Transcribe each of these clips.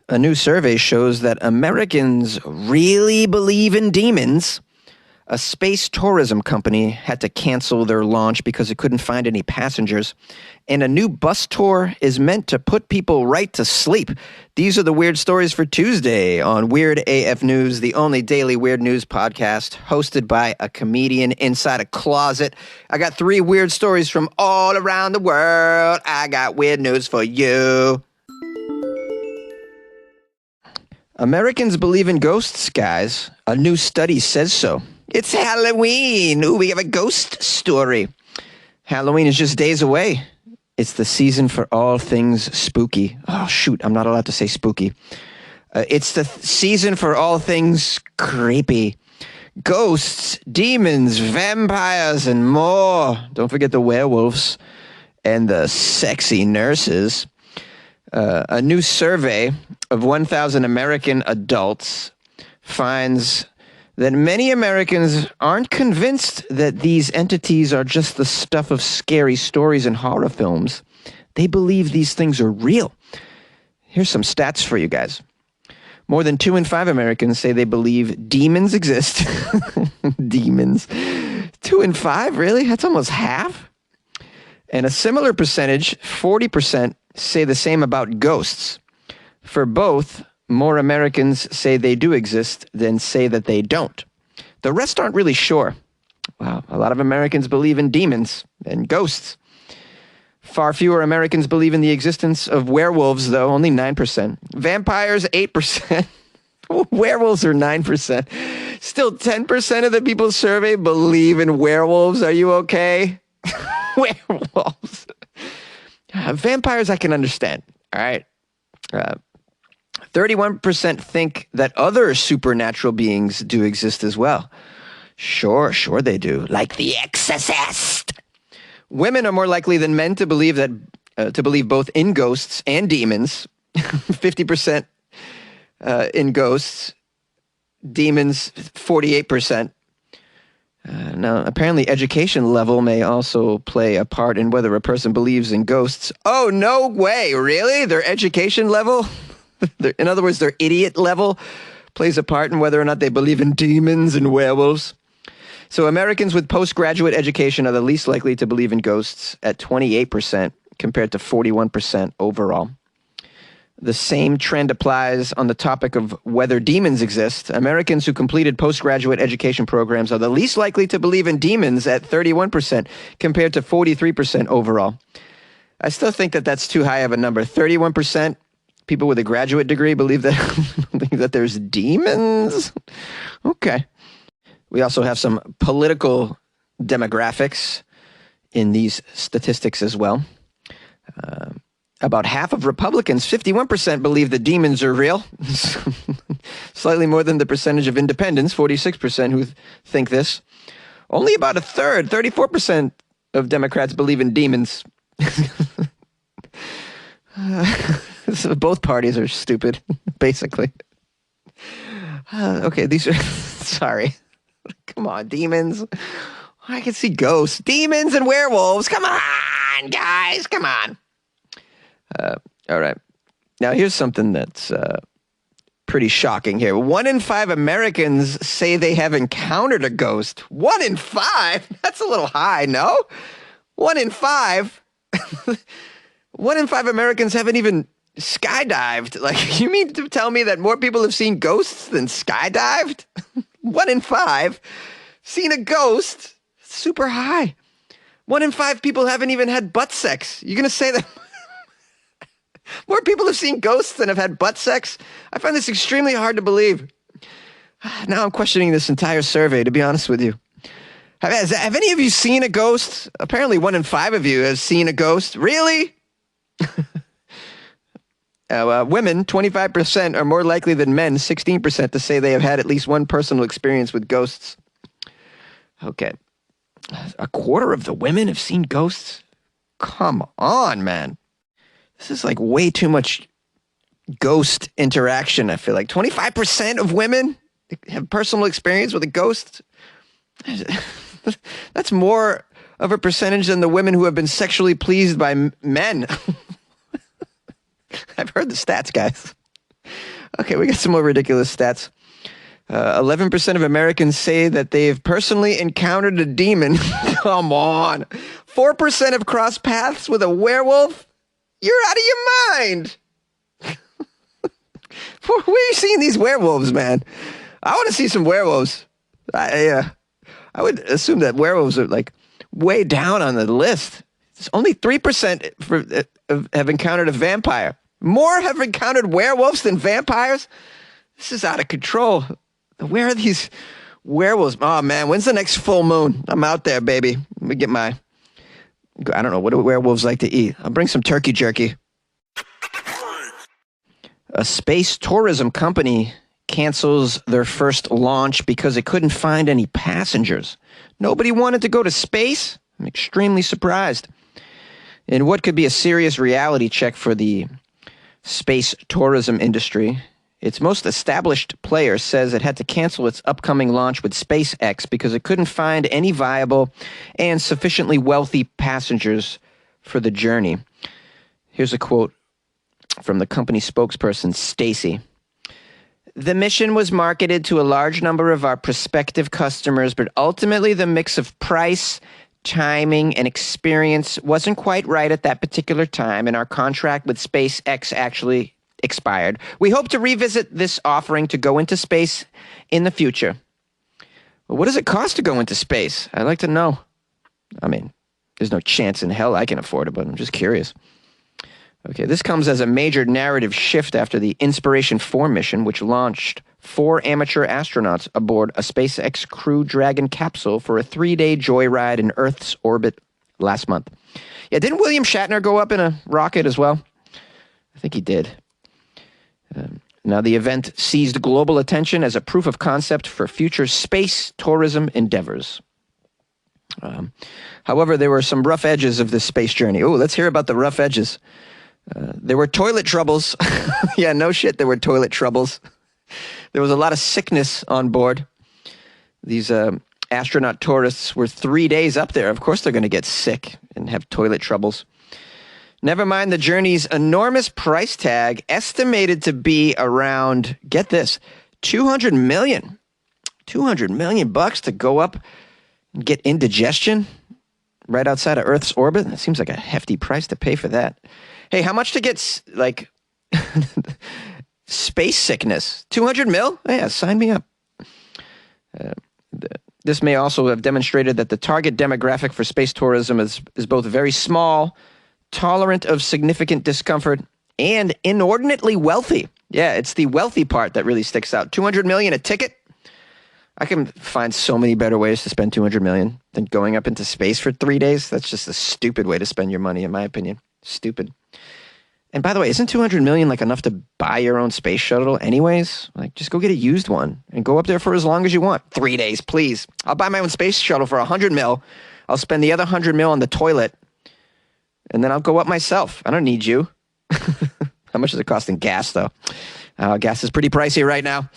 A new survey shows that Americans really believe in demons. A space tourism company had to cancel their launch because it couldn't find any passengers. And a new bus tour is meant to put people right to sleep. These are the weird stories for Tuesday on Weird AF News, the only daily weird news podcast hosted by a comedian inside a closet. I got 3 weird stories from all around the world. I got weird news for you. Americans believe in ghosts, guys. A new study says so. It's Halloween. Ooh, we have a ghost story. Halloween is just days away. It's the season for all things spooky. Oh, shoot, I'm not allowed to say spooky. It's the season for all things creepy. Ghosts, demons, vampires, and more. Don't forget the werewolves and the sexy nurses. A new survey of 1,000 American adults finds that many Americans aren't convinced that these entities are just the stuff of scary stories and horror films. They believe these things are real. Here's some stats for you guys. More than 2 in 5 Americans say they believe demons exist. Demons. 2 in 5? Really? That's almost half. And a similar percentage, 40%, say the same about ghosts. For both, more Americans say they do exist than say that they don't. The rest aren't really sure. Wow, a lot of Americans believe in demons and ghosts. Far fewer Americans believe in the existence of werewolves, though, only 9%. Vampires, 8%. Werewolves are 9%. Still 10% of the people surveyed believe in werewolves. Are you okay? Werewolves. Vampires I can understand, all right? 31% think that other supernatural beings do exist as well. Sure they do. Like the Exorcist. Women are more likely than men to believe both in ghosts and demons. 50% in ghosts. Demons, 48%. Now, apparently education level may also play a part in whether a person believes in ghosts. Oh, no way. Really? Their education level? In other words, their idiot level plays a part in whether or not they believe in demons and werewolves. So Americans with postgraduate education are the least likely to believe in ghosts at 28% compared to 41% overall. The same trend applies on the topic of whether demons exist. Americans who completed postgraduate education programs are the least likely to believe in demons at 31% compared to 43% overall. I still think that that's too high of a number. 31% people with a graduate degree believe that there's demons? Okay. We also have some political demographics in these statistics as well. About half of Republicans, 51%, believe that demons are real. Slightly more than the percentage of independents, 46%, who think this. Only about a third, 34% of Democrats believe in demons. So both parties are stupid, basically. Okay, these are... Sorry. Come on, demons. I can see ghosts. Demons and werewolves. Come on, guys. Come on. All right. Now, here's something that's pretty shocking here. 1 in 5 Americans say they have encountered a ghost. 1 in 5? That's a little high, no? 1 in 5? 1 in 5 Americans haven't even skydived. Like, you mean to tell me that more people have seen ghosts than skydived? 1 in 5 seen a ghost? Super high. 1 in 5 people haven't even had butt sex. You're going to say that more people have seen ghosts than have had butt sex? I find this extremely hard to believe. Now I'm questioning this entire survey, to be honest with you. Have any of you seen a ghost? Apparently 1 in 5 of you has seen a ghost. Really? Women, 25%, are more likely than men, 16%, to say they have had at least one personal experience with ghosts. Okay. A quarter of the women have seen ghosts? Come on, man. This is like way too much ghost interaction, I feel like. 25% of women have personal experience with a ghost? That's more of a percentage than the women who have been sexually pleased by men. I've heard the stats, guys. Okay, we got some more ridiculous stats. 11% of Americans say that they've personally encountered a demon. Come on. 4% have crossed paths with a werewolf? You're out of your mind. Where are you seeing these werewolves, man? I want to see some werewolves. I would assume that werewolves are like way down on the list. It's only 3% have encountered a vampire. More have encountered werewolves than vampires? This is out of control. Where are these werewolves? Oh, man, when's the next full moon? I'm out there, baby. Let me get I don't know, what do werewolves like to eat? I'll bring some turkey jerky. A space tourism company cancels their first launch because it couldn't find any passengers. Nobody wanted to go to space? I'm extremely surprised. In what could be a serious reality check for the space tourism industry, its most established player says it had to cancel its upcoming launch with SpaceX because it couldn't find any viable and sufficiently wealthy passengers for the journey. Here's a quote from the company spokesperson, Stacy. The mission was marketed to a large number of our prospective customers, but ultimately the mix of price, timing, and experience wasn't quite right at that particular time, and our contract with SpaceX actually expired. We hope to revisit this offering to go into space in the future. Well, what does it cost to go into space? I'd like to know. I mean, there's no chance in hell I can afford it, but I'm just curious. Okay, this comes as a major narrative shift after the Inspiration 4 mission, which launched 4 amateur astronauts aboard a SpaceX Crew Dragon capsule for a 3-day joyride in Earth's orbit last month. Yeah, didn't William Shatner go up in a rocket as well? I think he did. Now, the event seized global attention as a proof of concept for future space tourism endeavors. However, there were some rough edges of this space journey. Oh, let's hear about the rough edges. There were toilet troubles. Yeah, no shit, there were toilet troubles. There was a lot of sickness on board. These astronaut tourists were 3 days up there. Of course they're going to get sick and have toilet troubles. Never mind the journey's enormous price tag, estimated to be around, get this, $200 million. $200 million to go up and get indigestion right outside of Earth's orbit? That seems like a hefty price to pay for that. Hey, how much to get, like, space sickness? 200 mil? Yeah, sign me up. This may also have demonstrated that the target demographic for space tourism is both very small, tolerant of significant discomfort, and inordinately wealthy. Yeah, it's the wealthy part that really sticks out. 200 million a ticket? I can find so many better ways to spend 200 million than going up into space for 3 days. That's just a stupid way to spend your money, in my opinion. Stupid. And by the way, isn't 200 million like enough to buy your own space shuttle anyways? Like, just go get a used one and go up there for as long as you want. 3 days, please. I'll buy my own space shuttle for 100 mil. I'll spend the other 100 mil on the toilet. And then I'll go up myself. I don't need you. How much is it costing gas, though? Gas is pretty pricey right now.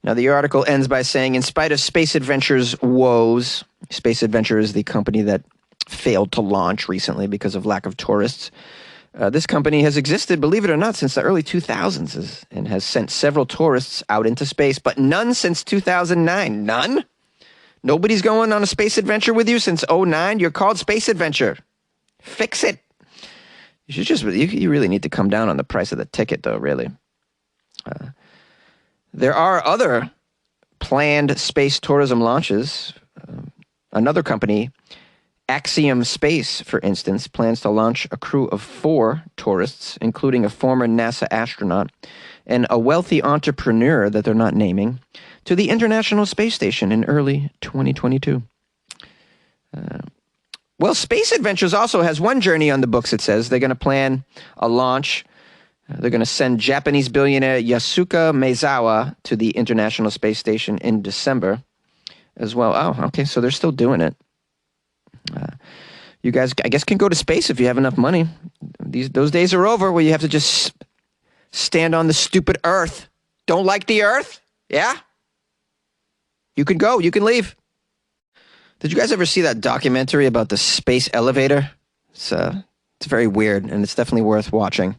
Now, the article ends by saying, in spite of Space Adventure's woes, Space Adventure is the company that failed to launch recently because of lack of tourists. This company has existed, believe it or not, since the early 2000s and has sent several tourists out into space, but none since 2009. None? Nobody's going on a space adventure with you since 2009? You're called Space Adventure. Fix it. You really need to come down on the price of the ticket, though, really. There are other planned space tourism launches. Another company, Axiom Space, for instance, plans to launch a crew of 4 tourists, including a former NASA astronaut and a wealthy entrepreneur that they're not naming, to the International Space Station in early 2022. Well, Space Adventures also has one journey on the books, it says. They're going to plan a launch. They're going to send Japanese billionaire Yasuka Maezawa to the International Space Station in December as well. Oh, okay, so they're still doing it. You guys, I guess, can go to space if you have enough money. Those days are over where you have to just stand on the stupid Earth. Don't like the Earth? Yeah? You can go. You can leave. Did you guys ever see that documentary about the space elevator? It's very weird, and it's definitely worth watching.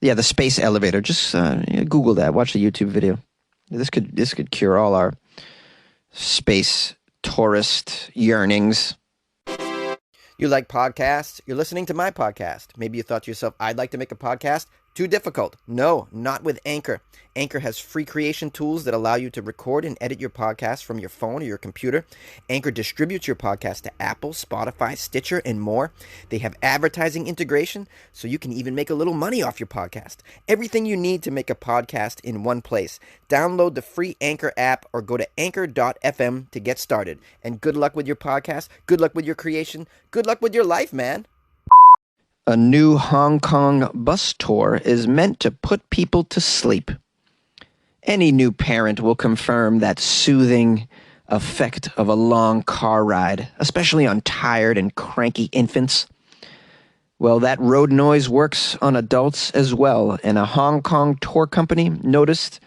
Yeah, the space elevator. Just Google that. Watch the YouTube video. This could cure all our space tourist yearnings. You like podcasts? You're listening to my podcast. Maybe you thought to yourself, I'd like to make a podcast. Too difficult. No, not with Anchor. Anchor has free creation tools that allow you to record and edit your podcast from your phone or your computer. Anchor distributes your podcast to Apple, Spotify, Stitcher, and more. They have advertising integration, so you can even make a little money off your podcast. Everything you need to make a podcast in one place. Download the free Anchor app or go to anchor.fm to get started. And good luck with your podcast. Good luck with your creation. Good luck with your life, man. A new Hong Kong bus tour is meant to put people to sleep. Any new parent will confirm that soothing effect of a long car ride, especially on tired and cranky infants. Well, that road noise works on adults as well, and a Hong Kong tour company noticed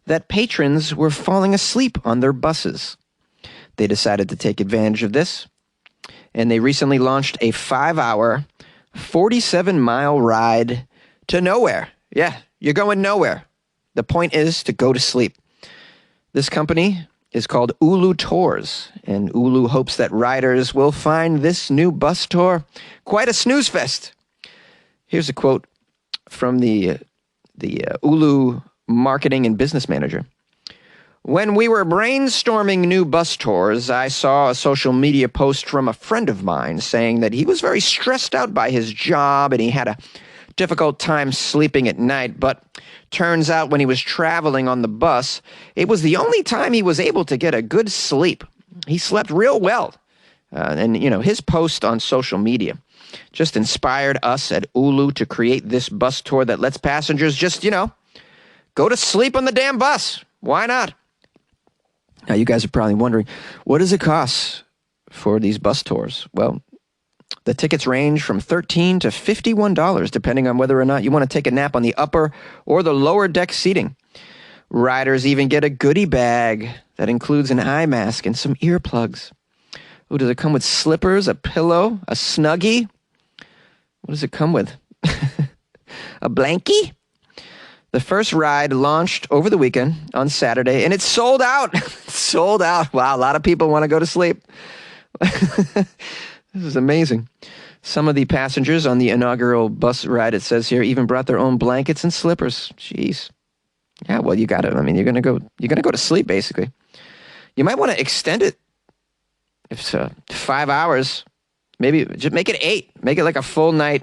that patrons were falling asleep on their buses. They decided to take advantage of this, and they recently launched a 5-hour 47-mile ride to nowhere. Yeah, you're going nowhere. The point is to go to sleep. This company is called Ulu Tours, and Ulu hopes that riders will find this new bus tour quite a snooze fest. Here's a quote from the Ulu marketing and business manager. When we were brainstorming new bus tours, I saw a social media post from a friend of mine saying that he was very stressed out by his job and he had a difficult time sleeping at night, but turns out when he was traveling on the bus, it was the only time he was able to get a good sleep. He slept real well. And his post on social media just inspired us at Ulu to create this bus tour that lets passengers just, go to sleep on the damn bus. Why not? Now, you guys are probably wondering, what does it cost for these bus tours? Well, the tickets range from $13 to $51, depending on whether or not you want to take a nap on the upper or the lower deck seating. Riders even get a goodie bag that includes an eye mask and some earplugs. Oh, does it come with slippers, a pillow, a Snuggie? What does it come with? A blankie? The first ride launched over the weekend on Saturday, and it's sold out. Sold out. Wow, a lot of people want to go to sleep. This is amazing. Some of the passengers on the inaugural bus ride, it says here, even brought their own blankets and slippers. Jeez. Yeah, well, you got to. I mean, you're gonna go to sleep, basically. You might want to extend it. If it's 5 hours, maybe just make it 8. Make it like a full night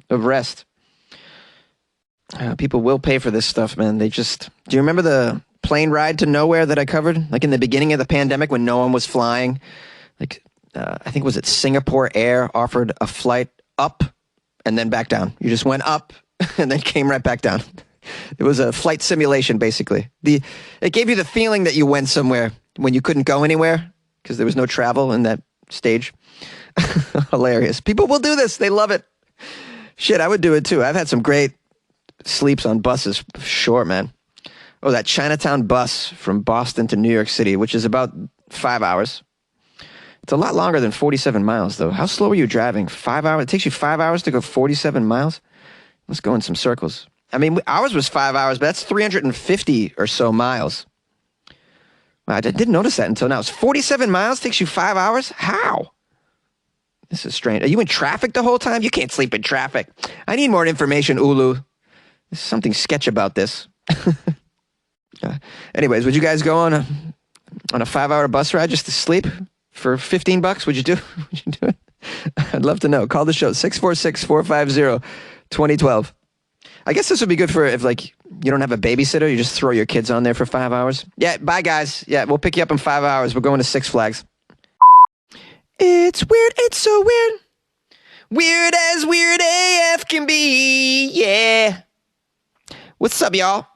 of rest. People will pay for this stuff, man. Do you remember the plane ride to nowhere that I covered? Like in the beginning of the pandemic when no one was flying? I think was it Singapore Air offered a flight up and then back down. You just went up and then came right back down. It was a flight simulation, basically. It gave you the feeling that you went somewhere when you couldn't go anywhere because there was no travel in that stage. Hilarious. People will do this. They love it. Shit, I would do it too. I've had some great sleeps on buses. Sure, man. Oh, that Chinatown bus from Boston to New York City, which is about 5 hours. It's a lot longer than 47 miles, though. How slow are you driving? 5 hours? It takes you 5 hours to go 47 miles? Let's go in some circles. I mean, ours was 5 hours, but that's 350 or so miles. Wow, I didn't notice that until now. It's 47 miles, takes you 5 hours? How? This is strange. Are you in traffic the whole time? You can't sleep in traffic. I need more information, Ulu. There's something sketch about this. Anyways, would you guys go on a 5-hour bus ride just to sleep for $15? Would you do it? I'd love to know. Call the show, 646-450-2012. I guess this would be good for if, like, you don't have a babysitter. You just throw your kids on there for 5 hours. Yeah, bye, guys. Yeah, we'll pick you up in 5 hours. We're going to Six Flags. It's weird. It's so weird. Weird as weird AF can be. Yeah. What's up, y'all?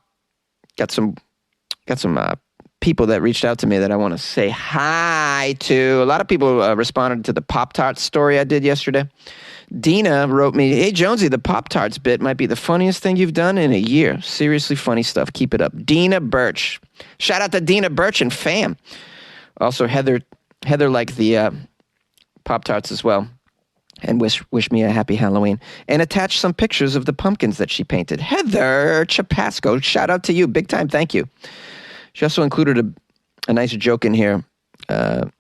Got some people that reached out to me that I want to say hi to. A lot of people responded to the Pop-Tarts story I did yesterday. Dina wrote me, "Hey, Jonesy, the Pop-Tarts bit might be the funniest thing you've done in a year. Seriously funny stuff. Keep it up." Dina Birch. Shout out to Dina Birch and fam. Also, Heather liked the Pop-Tarts as well. and wish me a happy Halloween, and attach some pictures of the pumpkins that she painted. Heather Chapasco, shout out to you. Big time, thank you. She also included a nice joke in here. Let's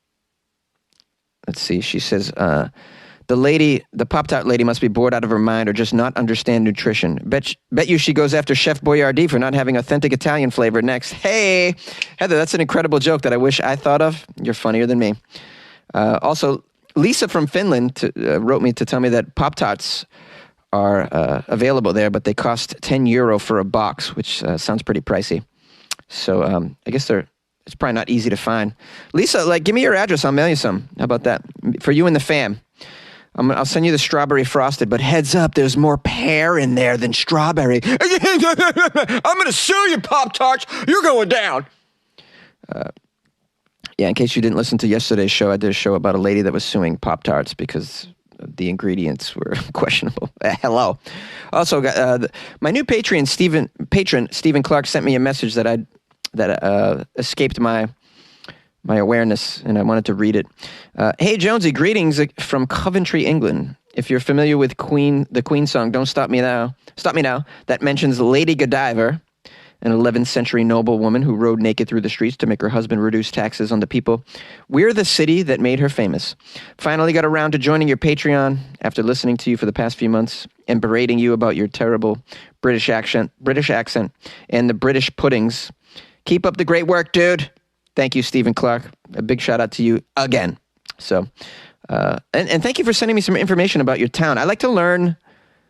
see, she says, the Pop-Tart lady must be bored out of her mind or just not understand nutrition. Bet you she goes after Chef Boyardee for not having authentic Italian flavor next. Hey, Heather, that's an incredible joke that I wish I thought of. You're funnier than me. Also, Lisa from Finland wrote me to tell me that Pop-Tarts are available there, but they cost €10 for a box, which sounds pretty pricey. So I guess it's probably not easy to find. Lisa, give me your address. I'll mail you some. How about that? For you and the fam. I'll send you the strawberry frosted, but heads up, there's more pear in there than strawberry. I'm going to sue you, Pop-Tarts. You're going down. Yeah, in case you didn't listen to yesterday's show, I did a show about a lady that was suing Pop-Tarts because the ingredients were questionable. Hello. Also, my new patron Stephen Clark sent me a message that escaped my awareness, and I wanted to read it. Hey, Jonesy, greetings from Coventry, England. If you're familiar with the Queen song, Don't Stop Me Now, that mentions Lady Godiva, an 11th century noblewoman who rode naked through the streets to make her husband reduce taxes on the people. We're the city that made her famous. Finally got around to joining your Patreon after listening to you for the past few months and berating you about your terrible British accent, and the British puddings. Keep up the great work, dude. Thank you, Stephen Clark. A big shout out to you again. So, and thank you for sending me some information about your town. I like to learn,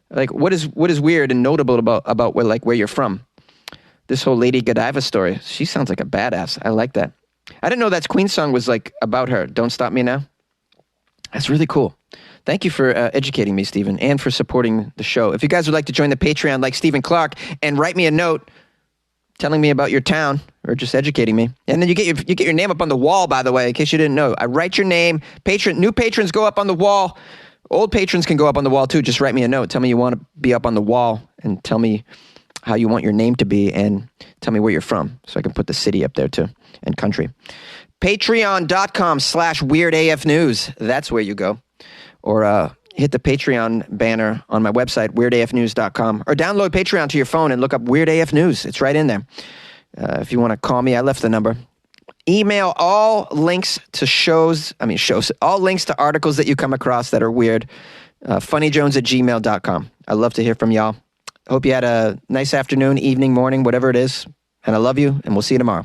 what is weird and notable about where you're from. This whole Lady Godiva story. She sounds like a badass. I like that. I didn't know that Queen song was about her. Don't Stop Me Now. That's really cool. Thank you for educating me, Stephen, and for supporting the show. If you guys would like to join the Patreon like Stephen Clark and write me a note telling me about your town or just educating me, and then you get your name up on the wall, by the way, in case you didn't know. I write your name. New patrons go up on the wall. Old patrons can go up on the wall too. Just write me a note. Tell me you want to be up on the wall and tell me how you want your name to be and tell me where you're from so I can put the city up there too and country. Patreon.com/WeirdAFNews. That's where you go. Or hit the Patreon banner on my website, weirdafnews.com, or download Patreon to your phone and look up Weird AF News. It's right in there. If you want to call me, I left the number. Email all links to all links to articles that you come across that are weird. funnyjones@gmail.com. I love to hear from y'all. Hope you had a nice afternoon, evening, morning, whatever it is. And I love you, and we'll see you tomorrow.